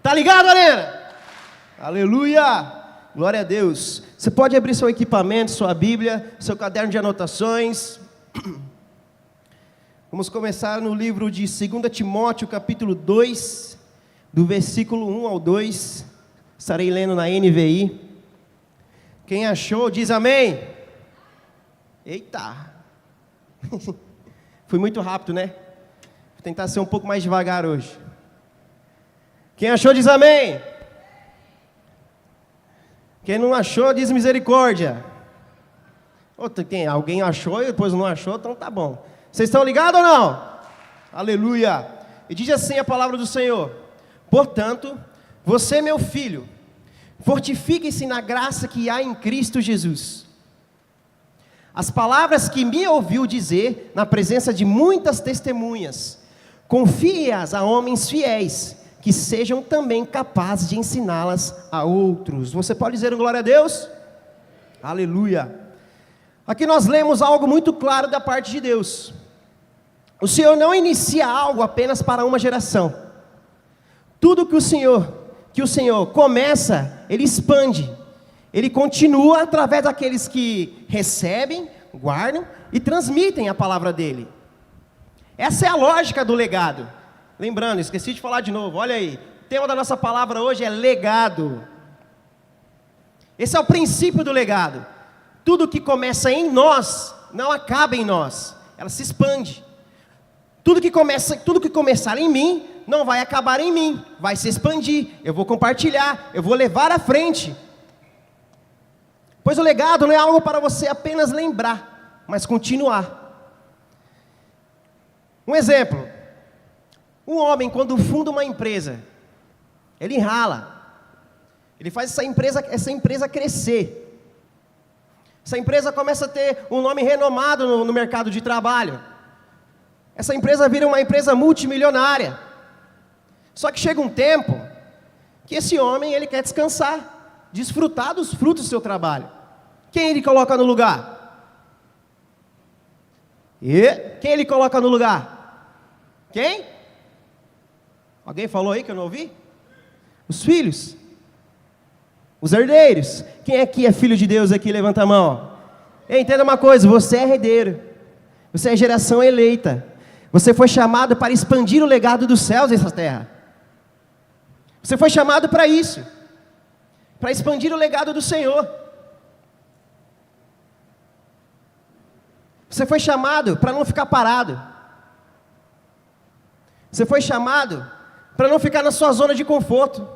Tá ligado, Arena? Aleluia! Glória a Deus. Você pode abrir seu equipamento, sua Bíblia, seu caderno de anotações. Vamos começar no livro de 2 Timóteo, capítulo 2, do versículo 1 ao 2. Estarei lendo na NVI. Quem achou, diz amém. Eita! Fui muito rápido, né? Vou tentar ser um pouco mais devagar hoje. Quem achou, diz amém. Quem não achou, diz misericórdia. Alguém achou e depois não achou, então tá bom. Vocês estão ligados ou não? Aleluia. E diz assim a palavra do Senhor: portanto, você, meu filho, fortifique-se na graça que há em Cristo Jesus. As palavras que me ouviu dizer na presença de muitas testemunhas, confie-as a homens fiéis, que sejam também capazes de ensiná-las a outros. Você pode dizer um glória a Deus? Aleluia. Aqui nós lemos algo muito claro da parte de Deus. O Senhor não inicia algo apenas para uma geração. Tudo que o Senhor começa, Ele expande. Ele continua através daqueles que recebem, guardam e transmitem a palavra dEle. Essa é a lógica do legado. Lembrando, esqueci de falar de novo, olha aí. O tema da nossa palavra hoje é legado. Esse é o princípio do legado. Tudo que começa em nós, não acaba em nós. Ela se expande. Tudo que começar em mim, não vai acabar em mim. Vai se expandir. Eu vou compartilhar, eu vou levar à frente. Pois o legado não é algo para você apenas lembrar, mas continuar. Um exemplo. Um homem, quando funda uma empresa, ele rala. Ele faz essa empresa crescer. Essa empresa começa a ter um nome renomado no mercado de trabalho. Essa empresa vira uma empresa multimilionária. Só que chega um tempo que esse homem, ele quer descansar, desfrutar dos frutos do seu trabalho. Quem ele coloca no lugar? Quem ele coloca no lugar? Quem? Alguém falou aí que eu não ouvi? Os filhos. Os herdeiros. Quem aqui é filho de Deus aqui? Levanta a mão. Ei, entenda uma coisa, você é herdeiro. Você é geração eleita. Você foi chamado para expandir o legado dos céus nessa terra. Você foi chamado para isso. Para expandir o legado do Senhor. Você foi chamado para não ficar parado. Você foi chamado para não ficar na sua zona de conforto.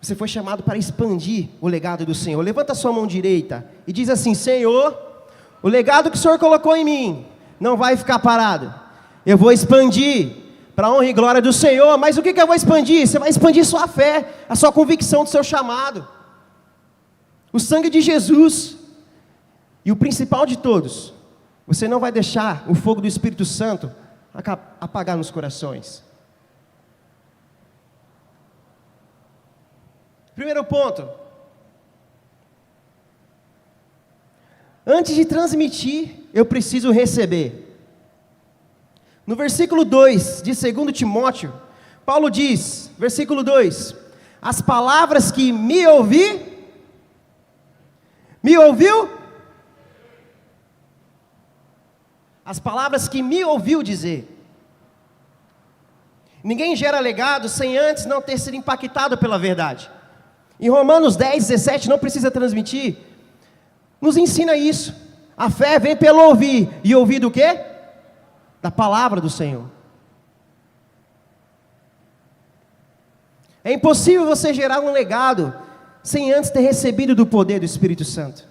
Você foi chamado para expandir o legado do Senhor. Levanta a sua mão direita e diz assim: Senhor, o legado que o Senhor colocou em mim não vai ficar parado. Eu vou expandir para a honra e glória do Senhor. Mas o que eu vou expandir? Você vai expandir sua fé, a sua convicção do seu chamado. O sangue de Jesus. E o principal de todos, você não vai deixar o fogo do Espírito Santo apagar nos corações. Primeiro ponto. Antes de transmitir, eu preciso receber. No versículo 2 de 2 Timóteo, Paulo diz, versículo 2: as palavras que me ouviu? As palavras que me ouviu dizer. Ninguém gera legado sem antes não ter sido impactado pela verdade. Em Romanos 10, 17, não precisa transmitir, nos ensina isso. A fé vem pelo ouvir, e ouvir do quê? Da palavra do Senhor. É impossível você gerar um legado sem antes ter recebido do poder do Espírito Santo.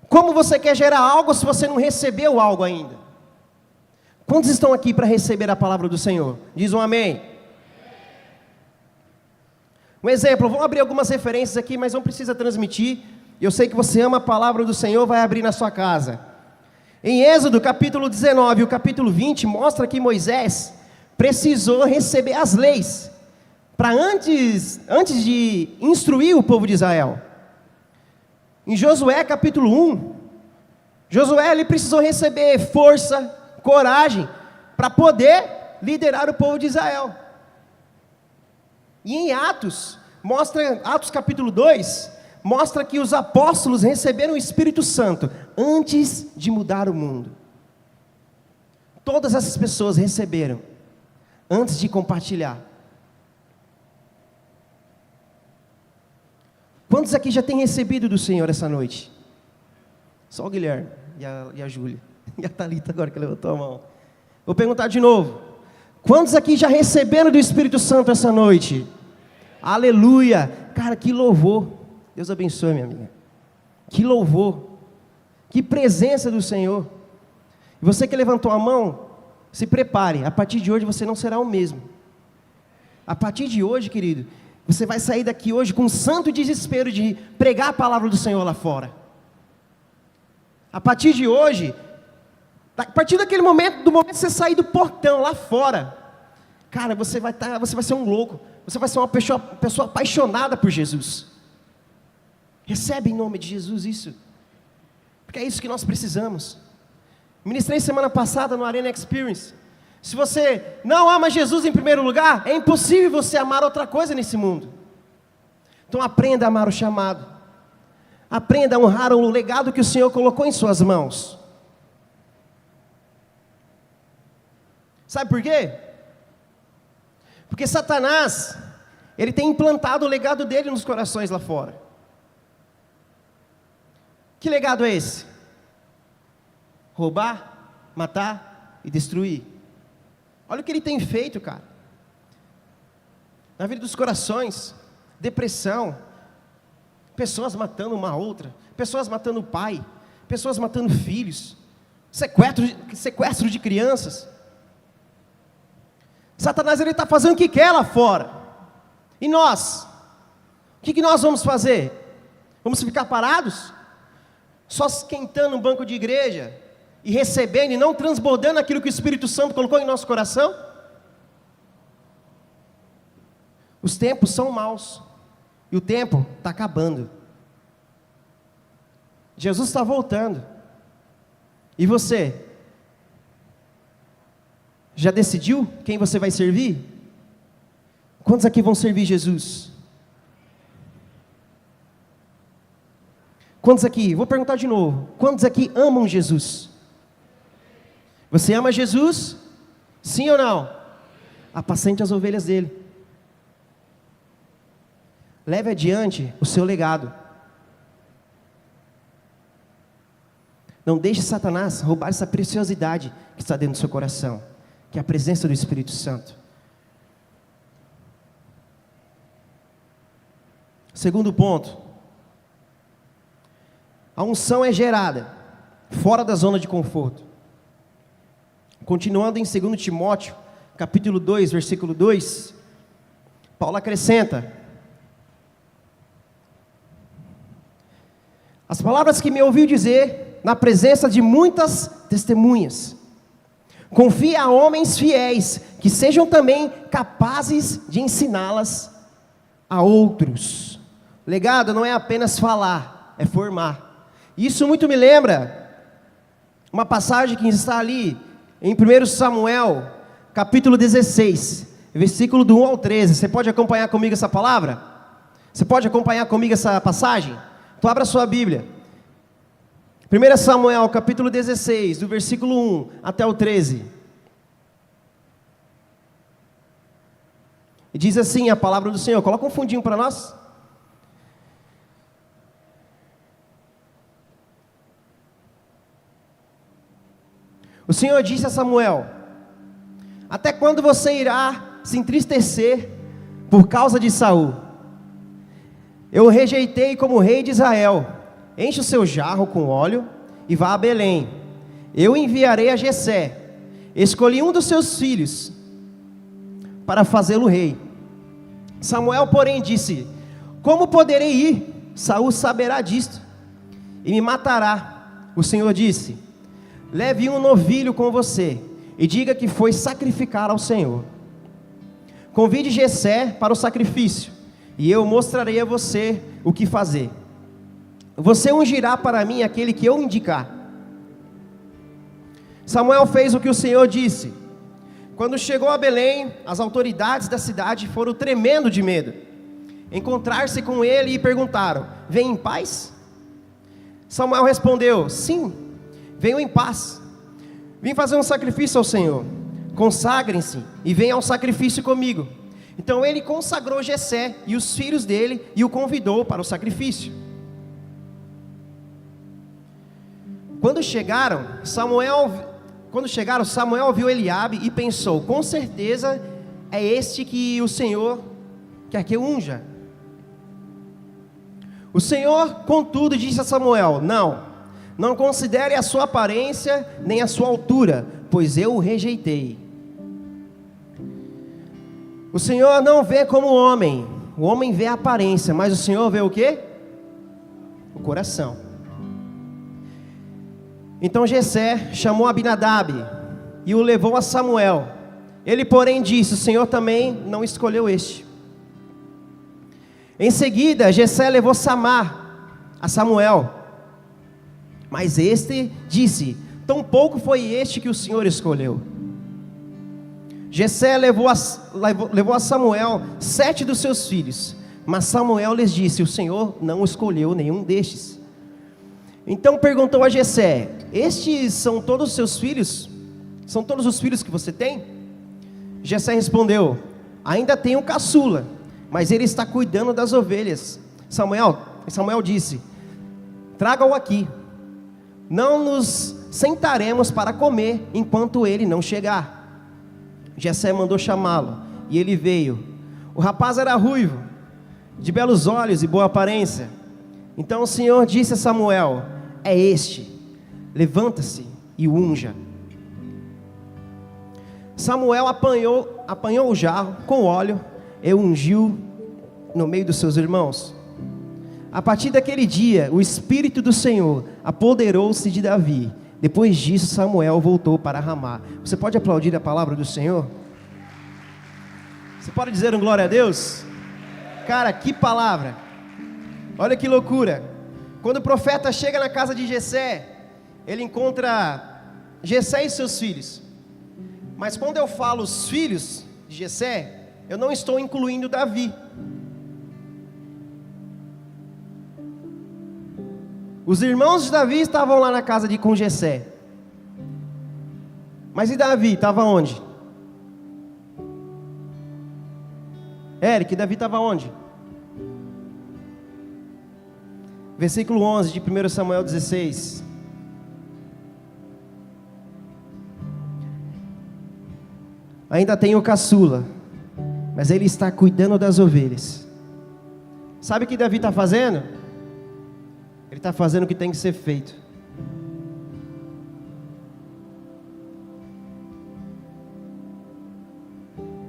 Como você quer gerar algo se você não recebeu algo ainda? Quantos estão aqui para receber a palavra do Senhor? Diz um amém. Um exemplo, vamos abrir algumas referências aqui, mas não precisa transmitir. Eu sei que você ama a palavra do Senhor, vai abrir na sua casa. Em Êxodo capítulo 19 e o capítulo 20, mostra que Moisés precisou receber as leis, para antes de instruir o povo de Israel. Em Josué capítulo 1, Josué ele precisou receber força, coragem, para poder liderar o povo de Israel. E em Atos capítulo 2, mostra que os apóstolos receberam o Espírito Santo antes de mudar o mundo. Todas essas pessoas receberam antes de compartilhar. Quantos aqui já têm recebido do Senhor essa noite? Só o Guilherme e a Júlia. E a Thalita agora que levantou a mão. Vou perguntar de novo. Quantos aqui já receberam do Espírito Santo essa noite? Aleluia! Cara, que louvor. Deus abençoe, minha amiga. Que louvor. Que presença do Senhor. E você que levantou a mão, se prepare. A partir de hoje você não será o mesmo. A partir de hoje, querido, você vai sair daqui hoje com um santo desespero de pregar a palavra do Senhor lá fora. A partir de hoje, a partir daquele momento, do momento que você sair do portão lá fora, cara, você vai ser um louco. Você vai ser uma pessoa apaixonada por Jesus. Recebe em nome de Jesus isso. Porque é isso que nós precisamos. Ministrei semana passada no Arena Experience. Se você não ama Jesus em primeiro lugar, é impossível você amar outra coisa nesse mundo. Então aprenda a amar o chamado. Aprenda a honrar o legado que o Senhor colocou em suas mãos. Sabe por quê? Porque Satanás, ele tem implantado o legado dele nos corações lá fora. Que legado é esse? Roubar, matar e destruir. Olha o que ele tem feito, cara. Na vida dos corações, depressão, pessoas matando uma outra, pessoas matando o pai, pessoas matando filhos, sequestro de crianças. Satanás, ele está fazendo o que quer lá fora. E nós? O que nós vamos fazer? Vamos ficar parados? Só esquentando um banco de igreja e recebendo e não transbordando aquilo que o Espírito Santo colocou em nosso coração? Os tempos são maus e o tempo está acabando. Jesus está voltando. E você? Já decidiu quem você vai servir? Quantos aqui vão servir Jesus? Quantos aqui, vou perguntar de novo, quantos aqui amam Jesus? Você ama Jesus? Sim ou não? Apacente as ovelhas dele. Leve adiante o seu legado. Não deixe Satanás roubar essa preciosidade que está dentro do seu coração, que é a presença do Espírito Santo. Segundo ponto. A unção é gerada fora da zona de conforto. Continuando em 2 Timóteo, capítulo 2, versículo 2, Paulo acrescenta: as palavras que me ouviu dizer na presença de muitas testemunhas. Confie a homens fiéis, que sejam também capazes de ensiná-las a outros. Legado não é apenas falar, é formar. Isso muito me lembra uma passagem que está ali em 1 Samuel, capítulo 16, versículo do 1 ao 13. Você pode acompanhar comigo essa palavra? Você pode acompanhar comigo essa passagem? Então abra sua Bíblia. 1 Samuel, capítulo 16, do versículo 1 até o 13. E diz assim a palavra do Senhor. Coloca um fundinho para nós. O Senhor disse a Samuel: até quando você irá se entristecer por causa de Saul? Eu o rejeitei como rei de Israel. Enche o seu jarro com óleo e vá a Belém. Eu enviarei a Jessé. Escolhi um dos seus filhos para fazê-lo rei. Samuel, porém, disse: como poderei ir? Saul saberá disto e me matará. O Senhor disse: leve um novilho com você e diga que foi sacrificar ao Senhor. Convide Jessé para o sacrifício e eu mostrarei a você o que fazer. Você ungirá para mim aquele que eu indicar. Samuel fez o que o Senhor disse. Quando chegou a Belém, as autoridades da cidade foram tremendo de medo. Encontrar-se com ele e perguntaram: vem em paz? Samuel respondeu: sim, venho em paz. Vim fazer um sacrifício ao Senhor. Consagrem-se e venham ao sacrifício comigo. Então ele consagrou Jessé e os filhos dele e o convidou para o sacrifício. Quando chegaram, Samuel viu Eliabe e pensou: com certeza é este que o Senhor quer que eu unja. O Senhor, contudo, disse a Samuel: não considere a sua aparência nem a sua altura, pois eu o rejeitei. O Senhor não vê como o homem vê a aparência, mas o Senhor vê o quê? O coração. Então Jessé chamou Abinadab e o levou a Samuel. Ele, porém, disse: o Senhor também não escolheu este. Em seguida, Jessé levou Samar a Samuel. Mas este disse: tampouco foi este que o Senhor escolheu. Jessé levou a Samuel 7 dos seus filhos. Mas Samuel lhes disse: o Senhor não escolheu nenhum destes. Então perguntou a Jessé: estes são todos os seus filhos? São todos os filhos que você tem? Jessé respondeu: ainda tenho um caçula, mas ele está cuidando das ovelhas. Samuel disse: traga-o aqui. Não nos sentaremos para comer enquanto ele não chegar. Jessé mandou chamá-lo, e ele veio. O rapaz era ruivo, de belos olhos e boa aparência. Então o Senhor disse a Samuel: é este, levanta-se e unja. Samuel apanhou o jarro com óleo e ungiu no meio dos seus irmãos. A partir daquele dia, o Espírito do Senhor apoderou-se de Davi. Depois disso, Samuel voltou para Ramá. Você pode aplaudir a palavra do Senhor? Você pode dizer um glória a Deus? Cara, que palavra! Olha que loucura! Quando o profeta chega na casa de Jessé, ele encontra Jessé e seus filhos. Mas quando eu falo os filhos de Jessé, eu não estou incluindo Davi. Os irmãos de Davi estavam lá na casa com Jessé. Mas e Davi? Estava onde? Eric, Davi estava onde? Versículo 11 de 1 Samuel 16. Ainda tem o caçula, mas ele está cuidando das ovelhas. Sabe o que Davi está fazendo? Ele está fazendo o que tem que ser feito.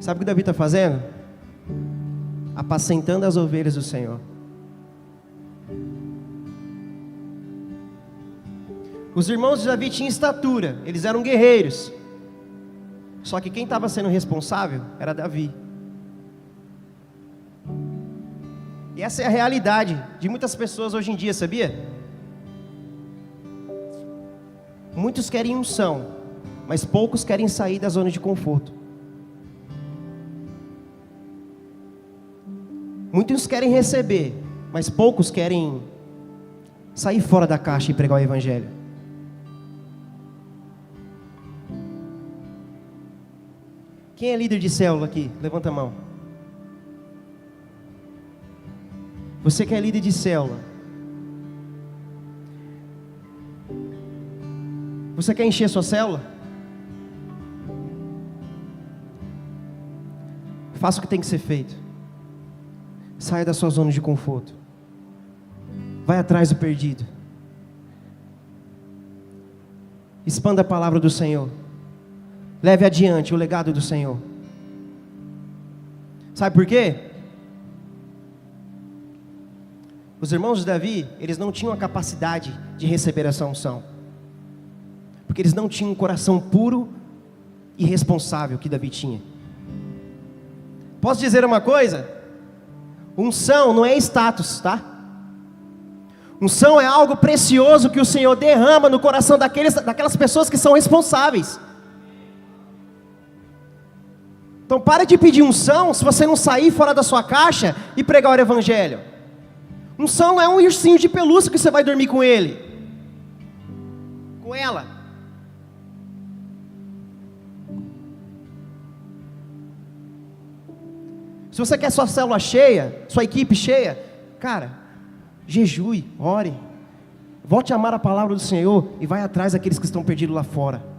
Sabe o que Davi está fazendo? Apacentando as ovelhas do Senhor. Os irmãos de Davi tinham estatura, eles eram guerreiros. Só que quem estava sendo responsável era Davi. E essa é a realidade de muitas pessoas hoje em dia, sabia? Muitos querem unção, mas poucos querem sair da zona de conforto. Muitos querem receber, mas poucos querem sair fora da caixa e pregar o evangelho. Quem é líder de célula aqui? Levanta a mão. Você que é líder de célula, você quer encher sua célula? Faça o que tem que ser feito. Saia da sua zona de conforto. Vai atrás do perdido. Expanda a palavra do Senhor. Leve adiante o legado do Senhor. Sabe por quê? Os irmãos de Davi, eles não tinham a capacidade de receber essa unção, porque eles não tinham um coração puro e responsável que Davi tinha. Posso dizer uma coisa? Unção não é status, tá? Unção é algo precioso que o Senhor derrama no coração daquelas pessoas que são responsáveis. Então para de pedir unção se você não sair fora da sua caixa e pregar o evangelho. Unção não é um ursinho de pelúcia que você vai dormir com ele, com ela. Se você quer sua célula cheia, sua equipe cheia, cara, jejue, ore, volte a amar a palavra do Senhor e vai atrás daqueles que estão perdidos lá fora.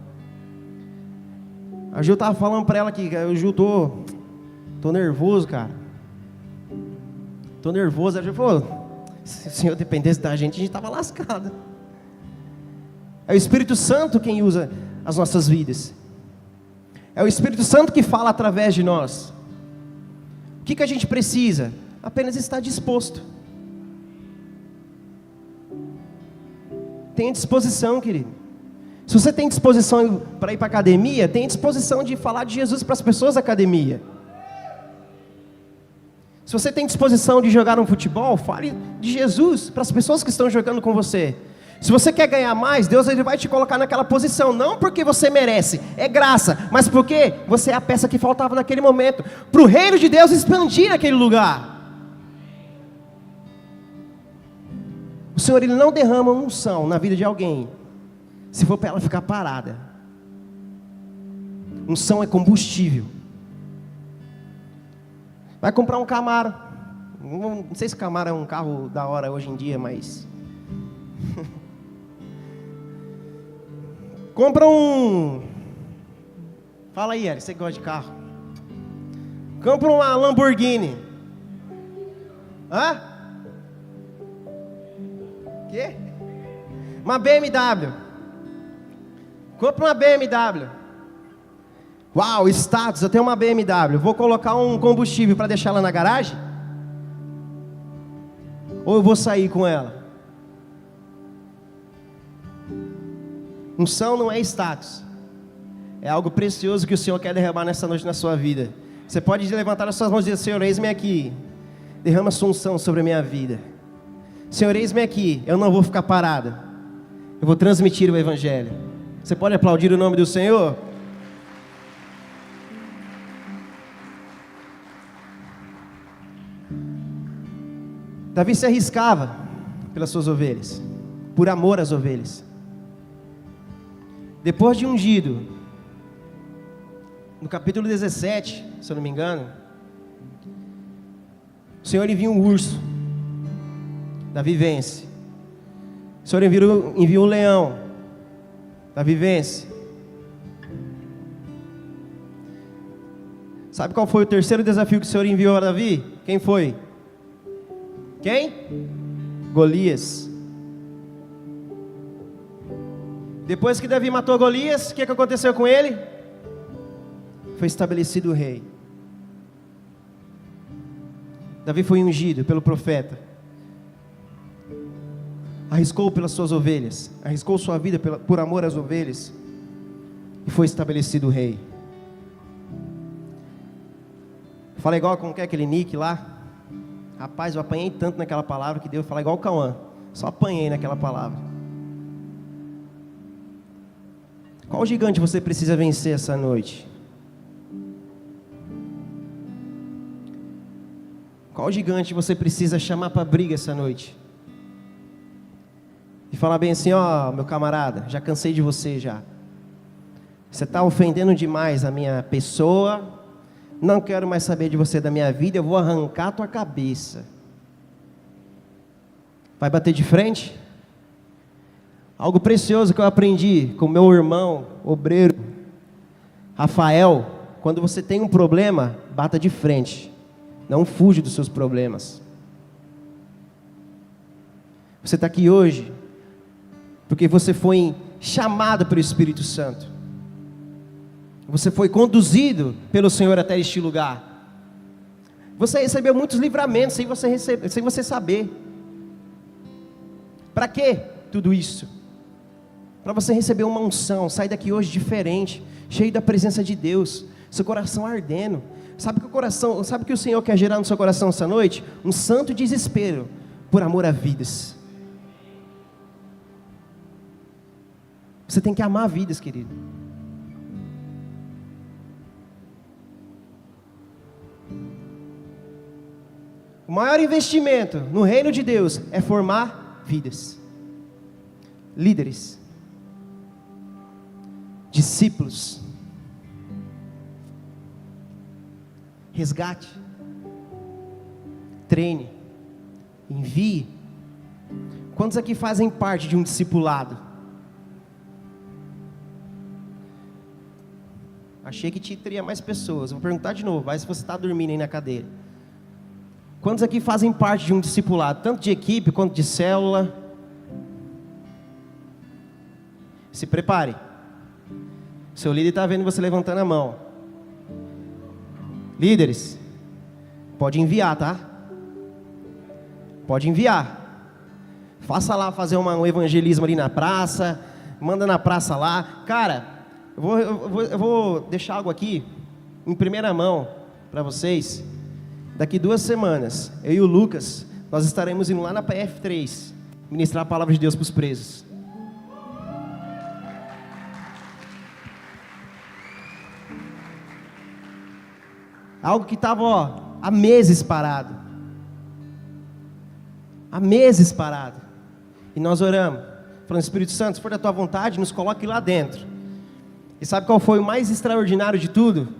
A Gil estava falando para ela que eu Gil, tô nervoso, cara. Tô nervoso. A Gil falou, se o Senhor dependesse da gente, a gente estava lascado. É o Espírito Santo quem usa as nossas vidas. É o Espírito Santo que fala através de nós. O que a gente precisa? Apenas estar disposto. Tenha disposição, querido. Se você tem disposição para ir para a academia, tenha disposição de falar de Jesus para as pessoas da academia. Se você tem disposição de jogar um futebol, fale de Jesus para as pessoas que estão jogando com você. Se você quer ganhar mais, Deus ele vai te colocar naquela posição, não porque você merece, é graça, mas porque você é a peça que faltava naquele momento, para o reino de Deus expandir aquele lugar. O Senhor ele não derrama unção na vida de alguém, se for para ela ficar parada. Unção é combustível. Vai comprar um Camaro, não sei se Camaro é um carro da hora hoje em dia, mas... Compra um... Fala aí, Eric, você gosta de carro. Compra uma Lamborghini. Hã? Quê? Uma BMW. Compra uma BMW. Uau, status, eu tenho uma BMW. Vou colocar um combustível para deixar ela na garagem? Ou eu vou sair com ela? Unção não é status, é algo precioso que o Senhor quer derramar nessa noite na sua vida. Você pode levantar as suas mãos e dizer: Senhor, eis-me aqui, derrama sua unção sobre a minha vida. Senhor, eis-me aqui, eu não vou ficar parado, eu vou transmitir o Evangelho. Você pode aplaudir o nome do Senhor? Davi se arriscava pelas suas ovelhas, por amor às ovelhas. Depois de ungido, no capítulo 17, se eu não me engano, o Senhor envia um urso, Davi vence. O Senhor envia um leão, Davi vence. Sabe qual foi o terceiro desafio que o Senhor enviou a Davi? Quem foi? Quem? Golias. Depois que Davi matou Golias, o que aconteceu com ele? Foi estabelecido o rei. Davi foi ungido pelo profeta. Arriscou pelas suas ovelhas. Arriscou sua vida por amor às ovelhas. E foi estabelecido o rei. Fala igual como que é aquele Nick lá. Rapaz, eu apanhei tanto naquela palavra que Deus fala igual o Cauã. Só apanhei naquela palavra. Qual gigante você precisa vencer essa noite? Qual gigante você precisa chamar para briga essa noite? E falar bem assim: ó, meu camarada, já cansei de você já. Você está ofendendo demais a minha pessoa. Não quero mais saber de você, da minha vida. Eu vou arrancar a tua cabeça. Vai bater de frente? Algo precioso que eu aprendi com meu irmão, obreiro, Rafael: quando você tem um problema, bata de frente, não fuja dos seus problemas. Você está aqui hoje, porque você foi chamado pelo Espírito Santo, você foi conduzido pelo Senhor até este lugar, você recebeu muitos livramentos sem você saber. Para que tudo isso? Para você receber uma unção, sair daqui hoje diferente, cheio da presença de Deus, seu coração ardendo. Sabe que o Senhor quer gerar no seu coração essa noite? Um santo desespero por amor a vidas. Você tem que amar vidas, querido. O maior investimento no reino de Deus é formar vidas, líderes, discípulos. Resgate, treine, envie. Quantos aqui fazem parte de um discipulado? Achei que teria mais pessoas. Vou perguntar de novo, vai se você está dormindo aí na cadeira. Quantos aqui fazem parte de um discipulado, tanto de equipe quanto de célula? Se prepare. Seu líder está vendo você levantando a mão. Líderes, pode enviar, tá? Pode enviar. Faça lá fazer um evangelismo ali na praça. Manda na praça lá. Cara, eu vou deixar algo aqui em primeira mão para vocês. Daqui 2 semanas, eu e o Lucas, nós estaremos indo lá na PF3 ministrar a palavra de Deus para os presos. Algo que estava há meses parado. Há meses parado. E nós oramos, falando: Espírito Santo, se for da tua vontade, nos coloque lá dentro. E sabe qual foi o mais extraordinário de tudo?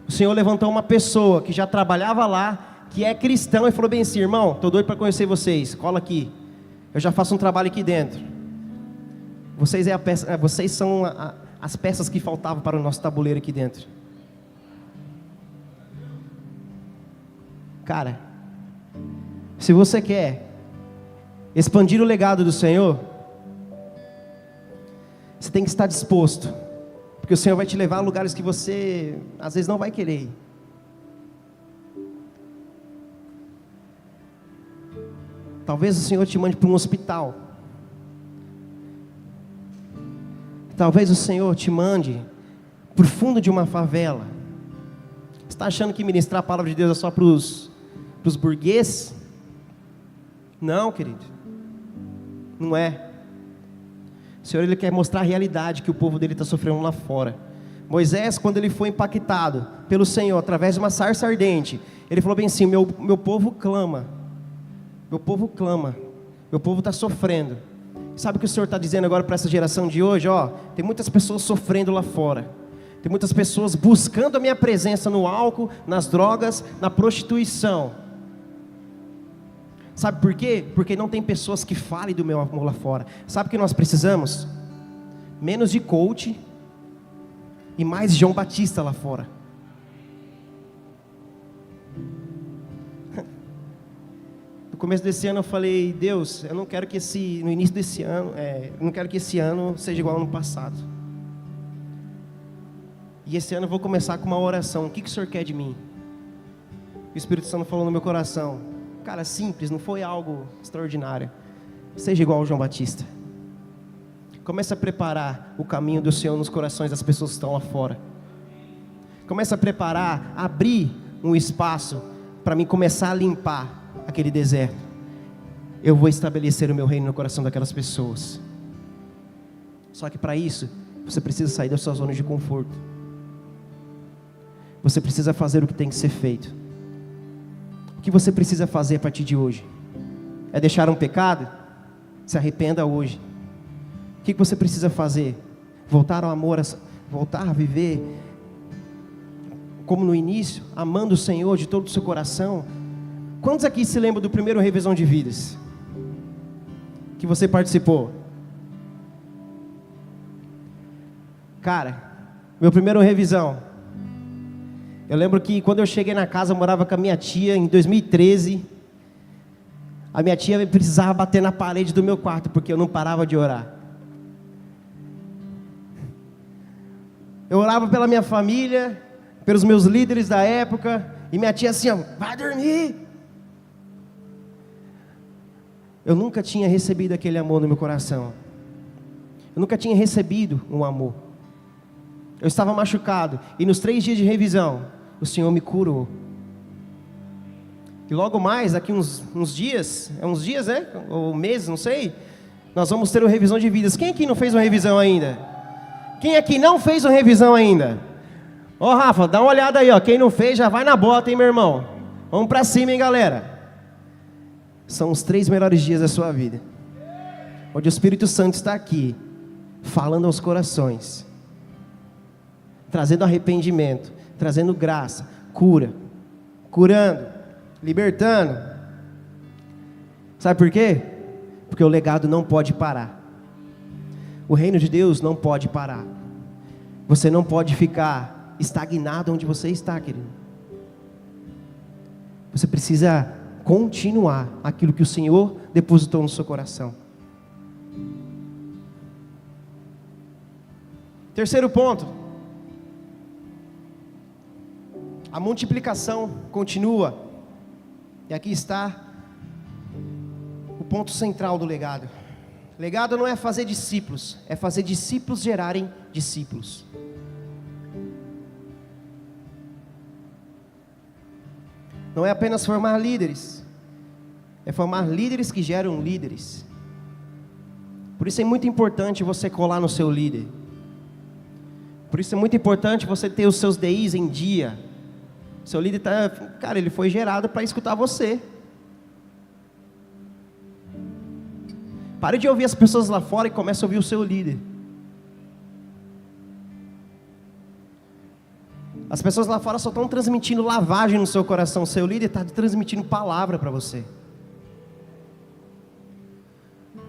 O Senhor levantou uma pessoa que já trabalhava lá, que é cristão, e falou bem assim: irmão, estou doido para conhecer vocês, cola aqui, eu já faço um trabalho aqui dentro. Vocês são as peças que faltavam para o nosso tabuleiro aqui dentro. Cara, se você quer expandir o legado do Senhor, você tem que estar disposto, porque o Senhor vai te levar a lugares que você às vezes não vai querer ir. Talvez o Senhor te mande para um hospital. Talvez o Senhor te mande para o fundo de uma favela. Você está achando que ministrar a palavra de Deus é só para os burgueses? Não, querido. Não é. O Senhor, Ele quer mostrar a realidade que o povo dele está sofrendo lá fora. Moisés, quando ele foi impactado pelo Senhor através de uma sarça ardente, ele falou bem assim: meu povo clama. Meu povo clama, meu povo está sofrendo. Sabe o que o Senhor está dizendo agora para essa geração de hoje? Tem muitas pessoas sofrendo lá fora. Tem muitas pessoas buscando a minha presença no álcool, nas drogas, na prostituição. Sabe por quê? Porque não tem pessoas que falem do meu amor lá fora. Sabe o que nós precisamos? Menos de coach e mais João Batista lá fora. No começo desse ano eu falei: Deus, eu não quero que no início desse ano, eu não quero que esse ano seja igual ao ano passado. E esse ano eu vou começar com uma oração: o que o Senhor quer de mim? O Espírito Santo falou no meu coração: cara, simples, não foi algo extraordinário. Seja igual ao João Batista. Comece a preparar o caminho do Senhor nos corações das pessoas que estão lá fora. Comece a preparar, abrir um espaço para mim começar a limpar aquele deserto. Eu vou estabelecer o meu reino no coração daquelas pessoas. Só que para isso, você precisa sair da sua zona de conforto. Você precisa fazer o que tem que ser feito. O que você precisa fazer a partir de hoje? É deixar um pecado? Se arrependa hoje. O que você precisa fazer? Voltar ao amor, voltar a viver como no início, amando o Senhor de todo o seu coração. Quantos aqui se lembram do primeiro revisão de vidas que você participou? Cara, meu primeiro revisão, eu lembro que quando eu cheguei na casa, eu morava com a minha tia em 2013. A minha tia precisava bater na parede do meu quarto, porque eu não parava de orar. Eu orava pela minha família, pelos meus líderes da época, e minha tia assim: vai dormir. Eu nunca tinha recebido aquele amor no meu coração. Eu nunca tinha recebido um amor. Eu estava machucado, e nos 3 dias de revisão, o Senhor me curou. E logo mais, daqui uns dias, né? Ou meses, não sei, nós vamos ter uma revisão de vidas. Quem aqui não fez uma revisão ainda? Quem aqui não fez uma revisão ainda? Rafa, dá uma olhada aí, quem não fez já vai na bota, hein, meu irmão? Vamos pra cima, hein, galera? são os 3 melhores dias da sua vida, onde o Espírito Santo está aqui, falando aos corações, trazendo arrependimento, trazendo graça, cura, curando, libertando. Sabe por quê? Porque o legado não pode parar. O reino de Deus não pode parar. Você não pode ficar estagnado onde você está, querido. Você precisa continuar aquilo que o Senhor depositou no seu coração. Terceiro ponto. A multiplicação continua. E aqui está o ponto central do legado. Legado não é fazer discípulos, é fazer discípulos gerarem discípulos. Não é apenas formar líderes, é formar líderes que geram líderes. Por isso é muito importante você colar no seu líder. Por isso é muito importante você ter os seus DIs em dia. Seu líder está, cara, ele foi gerado para escutar você. Pare de ouvir as pessoas lá fora e comece a ouvir o seu líder. As pessoas lá fora só estão transmitindo lavagem no seu coração. O seu líder está transmitindo palavra para você.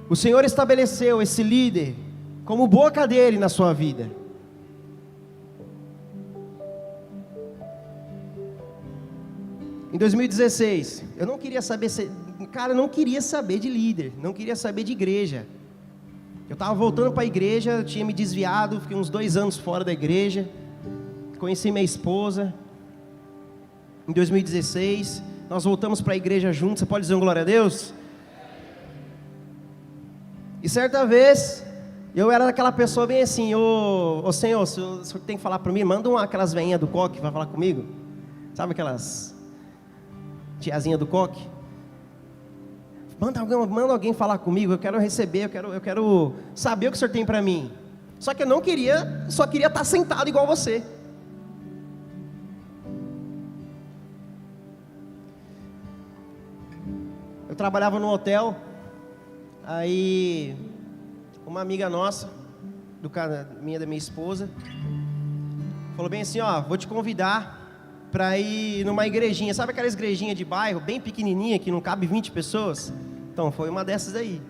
O Senhor estabeleceu esse líder como boca dele na sua vida. Em 2016, eu não queria saber, eu não queria saber de líder, não queria saber de igreja. Eu estava voltando para a igreja, eu tinha me desviado, fiquei uns 2 anos fora da igreja. Conheci minha esposa. Em 2016, nós voltamos para a igreja juntos. Você pode dizer um glória a Deus? E certa vez, eu era daquela pessoa bem assim: ô Senhor, se o Senhor tem que falar para mim, manda aquelas veinhas do coque para falar comigo. Sabe aquelas tiazinha do coque? Manda alguém falar comigo, eu quero receber, eu quero saber o que o Senhor tem para mim. Só que eu não queria, só queria estar sentado igual você. Eu trabalhava no hotel, aí uma amiga nossa, da minha esposa, falou bem assim: ó, vou te convidar para ir numa igrejinha. Sabe aquelas igrejinhas de bairro, bem pequenininha, que não cabe 20 pessoas? Então, foi uma dessas aí.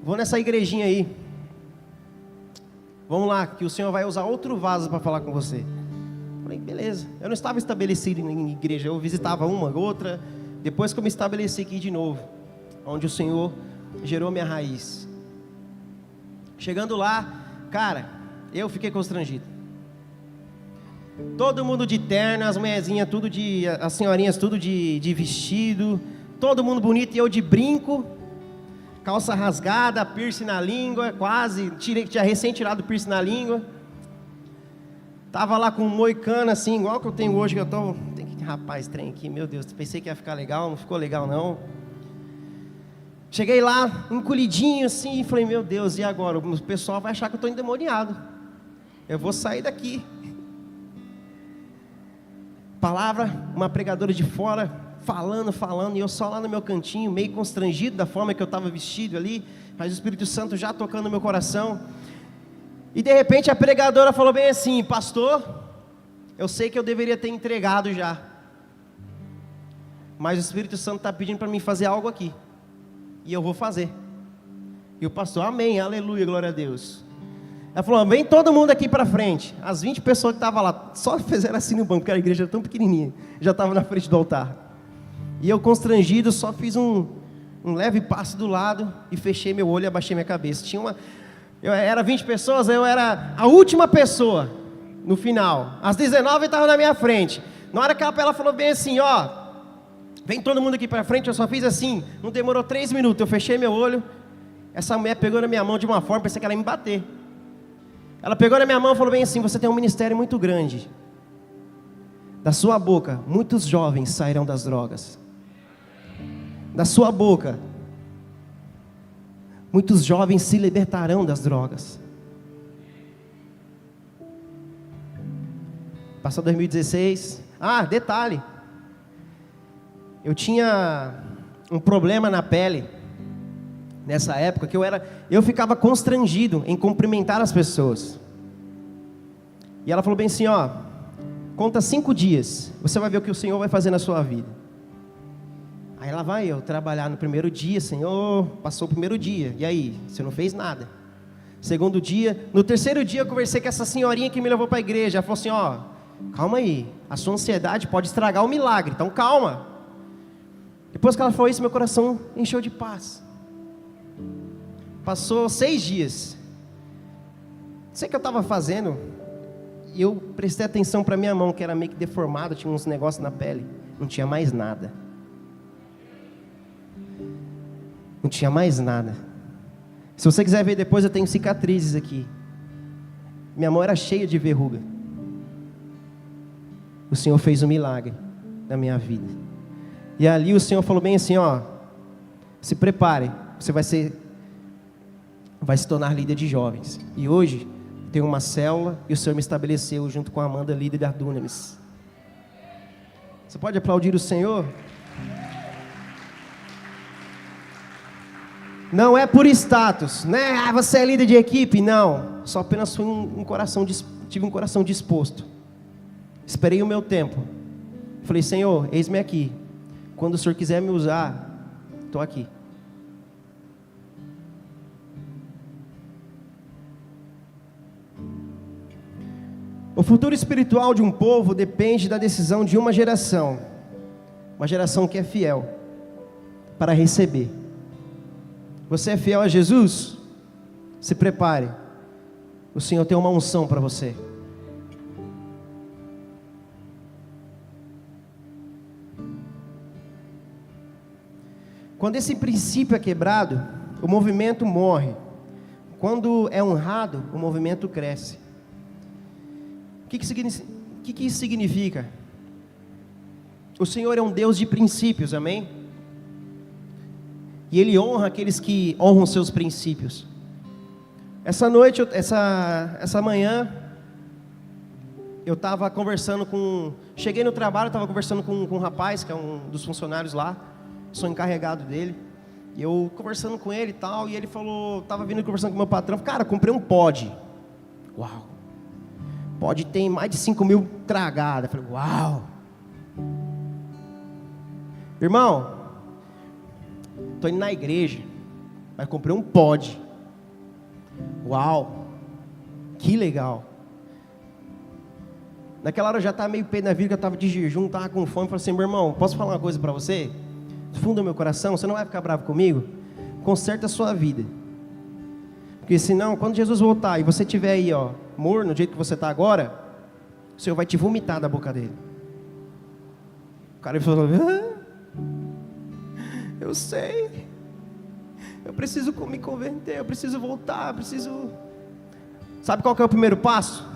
Vou nessa igrejinha aí. Vamos lá, que o Senhor vai usar outro vaso para falar com você. Falei, beleza. Eu não estava estabelecido em igreja, eu visitava uma, outra. Depois que eu me estabeleci aqui de novo, onde o Senhor gerou minha raiz. Chegando lá, cara, eu fiquei constrangido. Todo mundo de terno, as mulherzinhas tudo as senhorinhas tudo de vestido, todo mundo bonito e eu de brinco, calça rasgada, piercing na língua, tinha recém tirado o piercing na língua. Tava lá com um moicano assim, igual que eu tenho hoje, que eu tô, rapaz, trem aqui, meu Deus, pensei que ia ficar legal, não ficou legal não. Cheguei lá, encolhidinho assim, e falei, meu Deus, e agora? O pessoal vai achar que eu estou endemoniado, eu vou sair daqui. Palavra, uma pregadora de fora, falando, e eu só lá no meu cantinho, meio constrangido da forma que eu estava vestido ali, mas o Espírito Santo já tocando no meu coração. E de repente a pregadora falou bem assim: pastor, eu sei que eu deveria ter entregado já, mas o Espírito Santo está pedindo para mim fazer algo aqui, e eu vou fazer. E o pastor, amém, aleluia, glória a Deus. Ela falou, vem todo mundo aqui para frente. As 20 pessoas que estavam lá, só fizeram assim no banco, porque a igreja era tão pequenininha, já estava na frente do altar. E eu constrangido, só fiz um leve passo do lado, e fechei meu olho e abaixei minha cabeça. Era 20 pessoas, eu era a última pessoa, no final. As 19 estavam na minha frente. Na hora que ela falou bem assim, ó, vem todo mundo aqui para frente, eu só fiz assim, não demorou 3 minutos, eu fechei meu olho, essa mulher pegou na minha mão de uma forma, pensei que ela ia me bater. Ela pegou na minha mão e falou bem assim, você tem um ministério muito grande, da sua boca, muitos jovens sairão das drogas, da sua boca, muitos jovens se libertarão das drogas. Passou 2016, detalhe, eu tinha um problema na pele, nessa época, que eu ficava constrangido em cumprimentar as pessoas. E ela falou bem assim, ó, conta 5 dias, você vai ver o que o Senhor vai fazer na sua vida. Aí lá vai eu trabalhar no primeiro dia, Senhor, passou o primeiro dia, e aí? Você não fez nada. Segundo dia, no terceiro dia eu conversei com essa senhorinha que me levou para a igreja, ela falou assim, ó, calma aí, a sua ansiedade pode estragar o milagre, então calma. Depois que ela falou isso, meu coração encheu de paz. Passou 6 dias, não sei o que eu estava fazendo, e eu prestei atenção para minha mão, que era meio que deformada, tinha uns negócios na pele, não tinha mais nada. Não tinha mais nada. Se você quiser ver depois, eu tenho cicatrizes aqui. Minha mão era cheia de verruga. O Senhor fez um milagre na minha vida. E ali o Senhor falou bem assim, ó, se prepare, você vai se tornar líder de jovens. E hoje tem uma célula e o Senhor me estabeleceu junto com a Amanda, líder da Dunamis. Você pode aplaudir o Senhor? Não é por status, né? Ah, você é líder de equipe? Não, só apenas tive um coração disposto. Esperei o meu tempo. Falei, Senhor, eis-me aqui. Quando o Senhor quiser me usar, estou aqui. O futuro espiritual de um povo depende da decisão de uma geração que é fiel para receber. Você é fiel a Jesus? Se prepare, o Senhor tem uma unção para você. Quando esse princípio é quebrado, o movimento morre. Quando é honrado, o movimento cresce. O que isso significa? O Senhor é um Deus de princípios, amém? E Ele honra aqueles que honram seus princípios. Essa noite, essa manhã, eu estava conversando cheguei no trabalho, estava conversando com um rapaz, que é um dos funcionários lá, sou encarregado dele, e eu conversando com ele e tal, e ele falou, estava vindo conversando com o meu patrão, cara, comprei um pod. Uau! Pod tem mais de 5.000 tragadas. Eu falei, uau! Irmão, estou indo na igreja, mas comprei um pod. Uau! Que legal! Naquela hora eu já estava meio pé na vida, que eu estava de jejum, estava com fome. Falei assim, meu irmão, posso falar uma coisa para você? Do fundo do meu coração, você não vai ficar bravo comigo? Conserta a sua vida. Porque senão, quando Jesus voltar e você estiver aí, ó, morno, do jeito que você está agora, o Senhor vai te vomitar da boca dele. O cara falou, eu sei, eu preciso me converter, eu preciso voltar, Sabe qual que é o primeiro passo?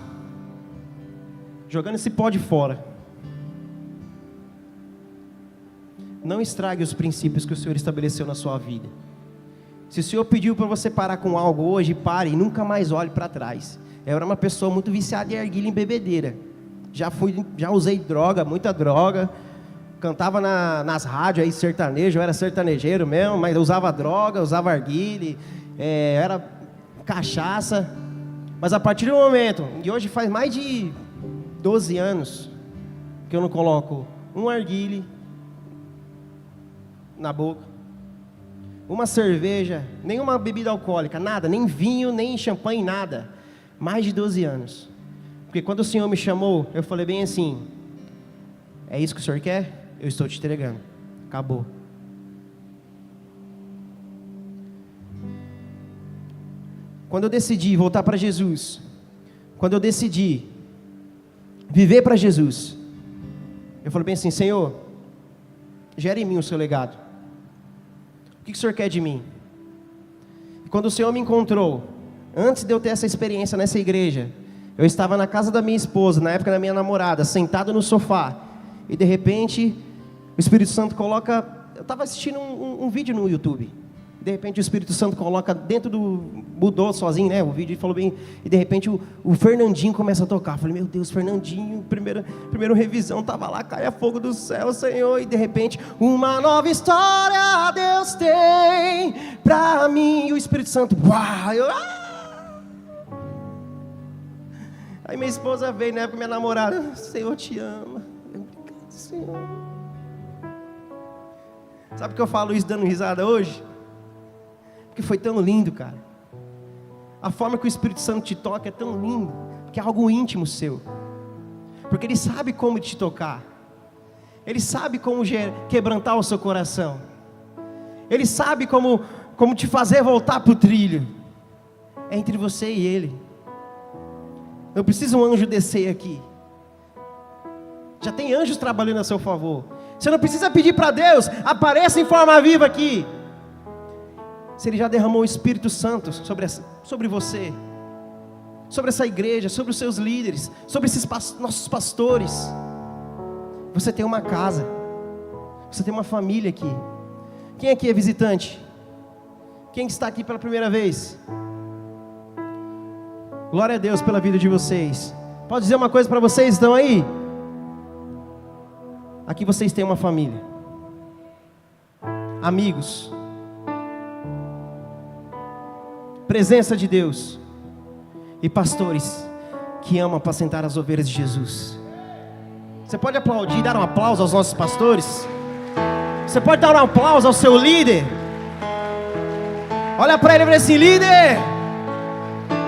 Jogando esse pó de fora. Não estrague os princípios que o Senhor estabeleceu na sua vida. Se o Senhor pediu para você parar com algo hoje, pare e nunca mais olhe para trás. Eu era uma pessoa muito viciada em arguilha, em bebedeira. Já usei droga, muita droga. Cantava nas rádios aí sertanejo, eu era sertanejeiro mesmo, mas eu usava droga, usava arguilha, era cachaça. Mas a partir do momento, e hoje faz mais de 12 anos, que eu não coloco um arguilha na boca, uma cerveja, nenhuma bebida alcoólica, nada, nem vinho, nem champanhe, nada. Mais de 12 anos. Porque quando o Senhor me chamou, eu falei bem assim, é isso que o Senhor quer? Eu estou te entregando. Acabou. Quando eu decidi voltar para Jesus, quando eu decidi viver para Jesus, eu falei bem assim, Senhor, gera em mim o seu legado. O que o Senhor quer de mim? E quando o Senhor me encontrou, antes de eu ter essa experiência nessa igreja, eu estava na casa da minha esposa, na época da minha namorada, sentado no sofá, e de repente, o Espírito Santo coloca, eu estava assistindo um vídeo no YouTube, De repente o Espírito Santo coloca dentro mudou sozinho, né? O vídeo falou bem. E de repente o Fernandinho começa a tocar. Eu falei, meu Deus, Fernandinho, primeira revisão, tava lá, caia fogo do céu, Senhor. E de repente, uma nova história Deus tem pra mim. E o Espírito Santo, uau! Aí minha esposa veio, na época minha namorada, Senhor te ama. Eu, obrigado, Senhor. Sabe por que eu falo isso dando risada hoje? Porque foi tão lindo, cara. A forma que o Espírito Santo te toca é tão lindo, porque é algo íntimo seu. Porque Ele sabe como te tocar. Ele sabe como quebrantar o seu coração. Ele sabe como te fazer voltar para o trilho. É entre você e Ele. Não precisa um anjo descer aqui. Já tem anjos trabalhando a seu favor. Você não precisa pedir para Deus, apareça em forma viva aqui. Se Ele já derramou o Espírito Santo sobre você, sobre essa igreja, sobre os seus líderes, sobre esses nossos pastores. Você tem uma casa, você tem uma família aqui. Quem aqui é visitante? Quem está aqui pela primeira vez? Glória a Deus pela vida de vocês. Posso dizer uma coisa para vocês, estão aí? Aqui vocês têm uma família, amigos, presença de Deus e pastores que amam apacentar as ovelhas de Jesus. Você pode aplaudir, dar um aplauso aos nossos pastores? Você pode dar um aplauso ao seu líder? Olha para ele e fala assim, líder.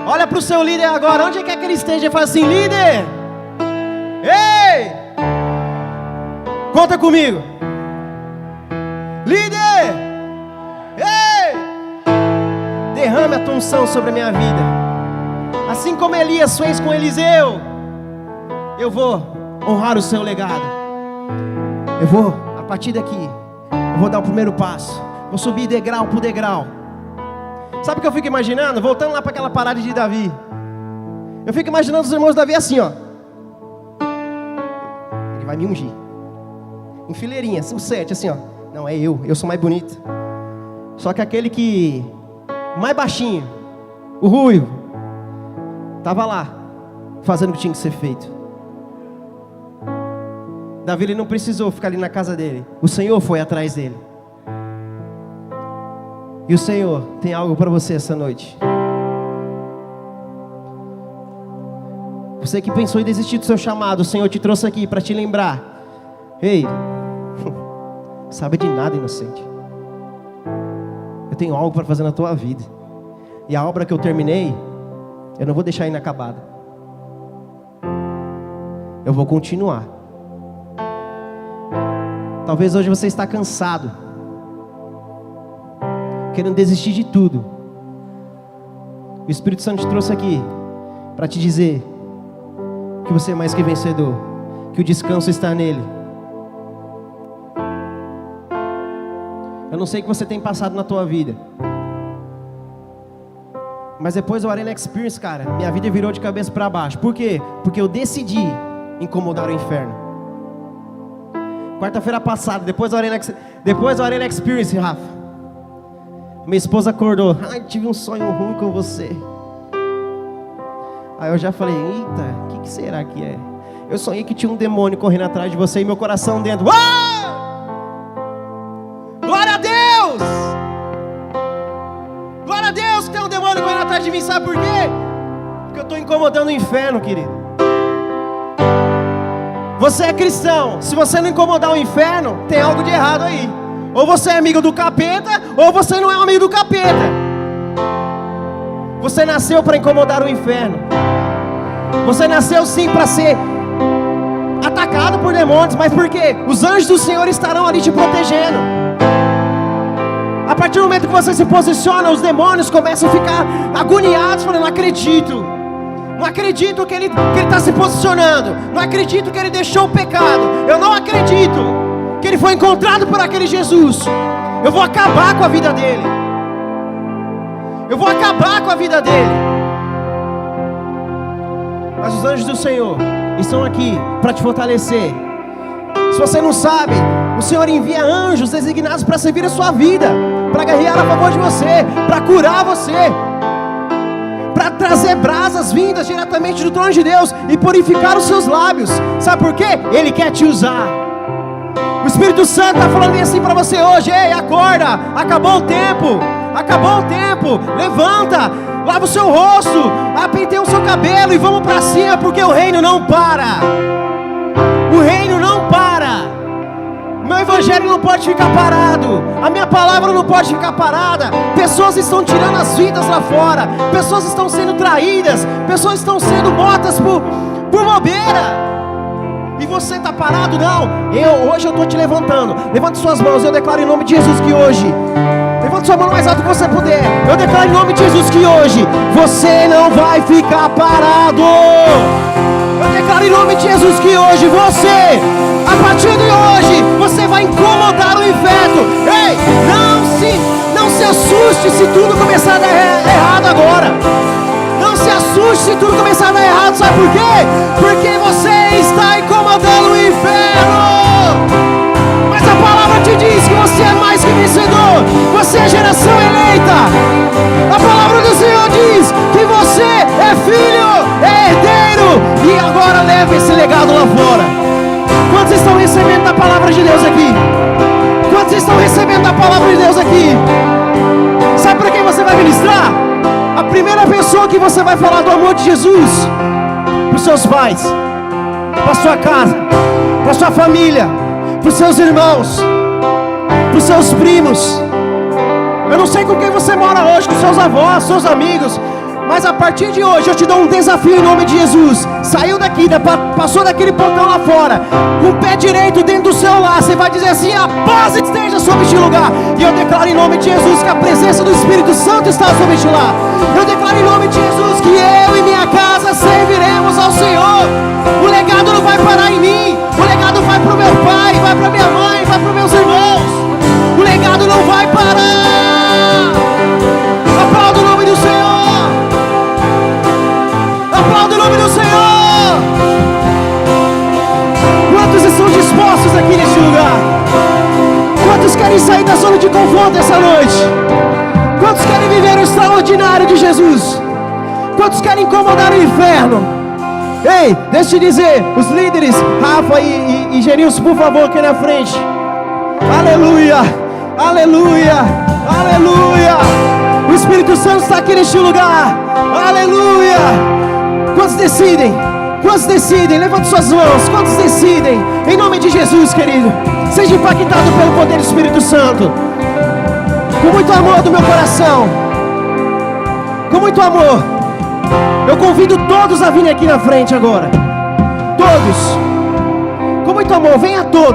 Olha para o seu líder agora, onde quer que ele esteja, e fala assim, líder, ei, conta comigo, líder, ei, derrame a tua unção sobre a minha vida, assim como Elias fez com Eliseu. Eu vou honrar o seu legado, eu vou, a partir daqui, eu vou dar o primeiro passo, vou subir degrau por degrau. Sabe o que eu fico imaginando? Voltando lá para aquela parada de Davi. Eu fico imaginando os irmãos de Davi assim, ó. Ele vai me ungir. Em fileirinha, o 7, assim, ó. Não, é eu sou mais bonito. Só que aquele que, mais baixinho, o ruivo, estava lá, fazendo o que tinha que ser feito. Davi, ele não precisou ficar ali na casa dele. O Senhor foi atrás dele. E o Senhor tem algo para você essa noite. Você que pensou em desistir do seu chamado, o Senhor te trouxe aqui para te lembrar. Ei, não sabe de nada, inocente. Eu tenho algo para fazer na tua vida. E a obra que eu terminei, eu não vou deixar inacabada. Eu vou continuar. Talvez hoje você está cansado, querendo desistir de tudo. O Espírito Santo te trouxe aqui para te dizer que você é mais que vencedor, que o descanso está nele. Eu não sei o que você tem passado na tua vida, mas depois do Arena Experience, cara, minha vida virou de cabeça para baixo. Por quê? Porque eu decidi incomodar o inferno. Quarta-feira passada, depois do Arena Experience, Rafa, minha esposa acordou. Ai, tive um sonho ruim com você. Aí eu já falei, eita, o que será que é? Eu sonhei que tinha um demônio correndo atrás de você e meu coração dentro. Uau! Glória a Deus! Glória a Deus que tem um demônio correndo atrás de mim. Sabe por quê? Porque eu estou incomodando o inferno, querido. Você é cristão. Se você não incomodar o inferno, tem algo de errado aí. Ou você é amigo do capeta, ou você não é um amigo do capeta. Você nasceu para incomodar o inferno. Você nasceu sim para ser atacado por demônios. Mas por quê? Os anjos do Senhor estarão ali te protegendo. A partir do momento que você se posiciona, os demônios começam a ficar agoniados, falando, não acredito. Não acredito que ele está se posicionando. Não acredito que ele deixou o pecado. Eu não acredito que ele foi encontrado por aquele Jesus. Eu vou acabar com a vida dele. Eu vou acabar com a vida dele. Mas os anjos do Senhor estão aqui para te fortalecer. Se você não sabe, o Senhor envia anjos designados para servir a sua vida. para guerrear a favor de você, para curar você, para trazer brasas vindas diretamente do trono de Deus e purificar os seus lábios. Sabe por quê? Ele quer te usar. O Espírito Santo está falando bem assim para você hoje: ei, acorda, acabou o tempo, levanta, lava o seu rosto, penteia o seu cabelo e vamos para cima, porque o reino não para. O reino não para. O meu evangelho não pode ficar parado. A minha palavra não pode ficar parada. Pessoas estão tirando as vidas lá fora. Pessoas estão sendo traídas. Pessoas estão sendo mortas por bobeira. E você está parado? Não. Hoje eu estou te levantando. Levante suas mãos. Eu declaro em nome de Jesus que hoje, levante sua mão mais alto que você puder. Eu declaro em nome de Jesus que hoje você não vai ficar parado. Eu declaro em nome de Jesus que hoje você, a partir de hoje, você vai incomodar o inferno. Ei, não se assuste se tudo começar a dar errado agora. Não se assuste se tudo começar a dar errado. Sabe por quê? Porque você está incomodando o inferno. Mas a palavra te diz que você é mais que vencedor. Você é geração eleita. A palavra do Senhor diz que você é filho, é herdeiro. E agora leva esse legado lá fora. Quantos estão recebendo a palavra de Deus aqui? Quantos estão recebendo a palavra de Deus aqui? Sabe para quem você vai ministrar? A primeira pessoa que você vai falar do amor de Jesus: para os seus pais, para a sua casa, para a sua família, para os seus irmãos, para os seus primos. Eu não sei com quem você mora hoje, com seus avós, seus amigos, mas a partir de hoje eu te dou um desafio em nome de Jesus. Saiu daqui, passou daquele portão lá fora, com o pé direito dentro do seu lar, você vai dizer assim: a paz esteja sobre este lugar. E eu declaro em nome de Jesus que a presença do Espírito Santo está sobre este lar. Eu declaro em nome de Jesus que eu e minha casa serviremos ao Senhor. O legado não vai parar em mim. O legado vai para o meu pai, vai para minha mãe, vai para os meus irmãos. O legado não vai parar. Aplauda o nome do Senhor. Aplauda o nome do Senhor. Quantos estão dispostos aqui neste lugar? Quantos querem sair da zona de conforto essa noite? Quantos querem viver o extraordinário de Jesus? Quantos querem incomodar o inferno? Ei, deixa eu te dizer, os líderes, Rafa e Genilson, por favor, aqui na frente. Aleluia, aleluia, aleluia. O Espírito Santo está aqui neste lugar. Aleluia. Quantos decidem? Quantos decidem? Levante suas mãos. Quantos decidem? Em nome de Jesus, querido. Seja impactado pelo poder do Espírito Santo. Com muito amor do meu coração. Com muito amor. Eu convido todos a virem aqui na frente agora. Todos. Com muito amor, venha todos.